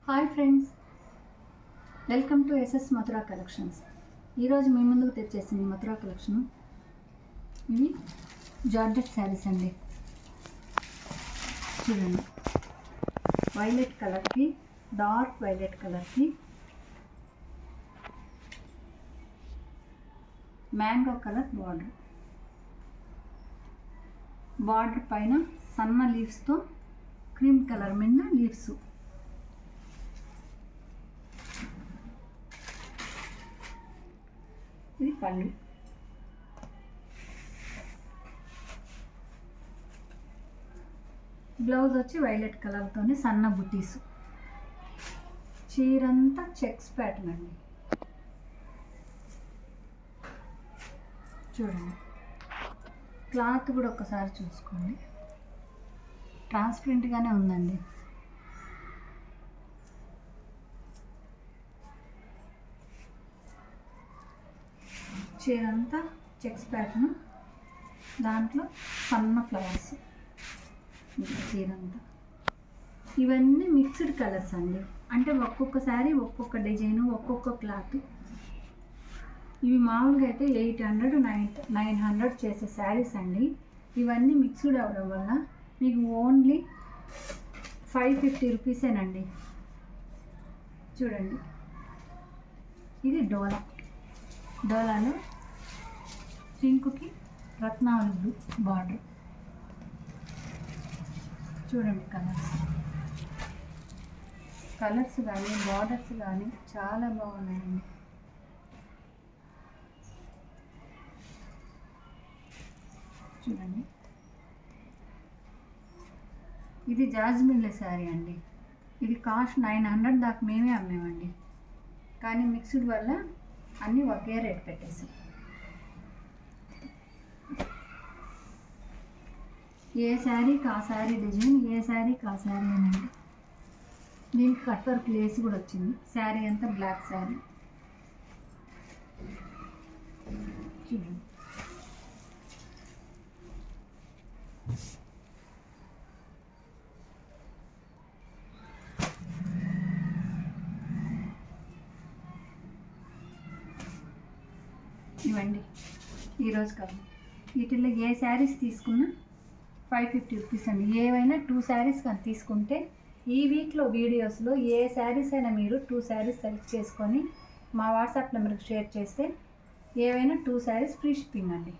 Hi friends, welcome to SS Mathura collections. ఈరోజు మీ ముందుకు తెచ్చేసింది మథురా కలెక్షన్. ఇవి జార్జెట్ శారీస్ అండి. చూడండి, వైలెట్ కలర్కి, డార్క్ వైలెట్ కలర్కి మ్యాంగో కలర్ బార్డర్ పైన సన్న లీవ్స్తో క్రీమ్ కలర్ మీద లీవ్స్. ఇది పళ్ళు. బ్లౌజ్ వచ్చి వైలెట్ కలర్తోనే సన్న బుటీస్. చీరంతా చెక్స్ ప్యాటర్న్ అండి. చూడండి, క్లాత్ కూడా ఒకసారి చూసుకోండి, ట్రాన్స్పరెంట్గానే ఉందండి. చీరంతా చెక్స్ ప్యాటర్న్, దాంట్లో సన్న ఫ్లవర్స్. చీరంతా ఇవన్నీ మిక్స్డ్ కలర్స్ అండి. అంటే ఒక్కొక్క శారీ ఒక్కొక్క డిజైను, ఒక్కొక్క క్లాత్. ఇవి మామూలుగా అయితే 800, 900 చేసే శారీస్ అండి. ఇవన్నీ మిక్స్డ్ అవ్వడం వల్ల మీకు ఓన్లీ 550 రూపీసేనండి. చూడండి, ఇది డోలాలో పింక్కి రత్నావళి బ్లూ బార్డర్. చూడండి, కలర్స్ కానీ బార్డర్స్ కానీ చాలా బాగున్నాయండి. చూడండి, ఇది జాజ్మిన్ల శారీ అండి. ఇది కాస్ట్ 900 దాకా మేమే అమ్మేమండి. కానీ మిక్స్డ్ వల్ల అన్నీ ఒకే రేట్ పెట్టేసి. ఏ శారీకి ఆ శారీ డిజైన్, ఏ శారీకి ఆ శారీ అనండి. దీనికి కట్ వర్క్ లేస్ కూడా వచ్చింది. శారీ అంతా బ్లాక్ శారీ. చూడండి, ఇవ్వండి ఈరోజు కదా. వీటిల్లో ఏ శారీస్ తీసుకున్నా 550 రూపీస్ అండి. ఏవైనా 2 శారీస్ కానీ తీసుకుంటే ఈ వీక్లో వీడియోస్లో ఏ శారీస్ అయినా మీరు 2 శారీస్ సెలెక్ట్ చేసుకొని మా వాట్సాప్ నెంబర్కి షేర్ చేస్తే ఏవైనా 2 శారీస్ ఫ్రీ షిప్పింగ్ అండి.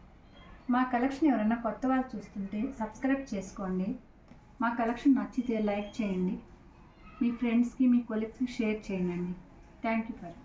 మా కలెక్షన్ ఎవరైనా కొత్త వాళ్ళు చూస్తుంటే సబ్స్క్రైబ్ చేసుకోండి. మా కలెక్షన్ నచ్చితే లైక్ చేయండి. మీ ఫ్రెండ్స్కి, మీ కొలీగ్స్కి షేర్ చేయండి. Thank you for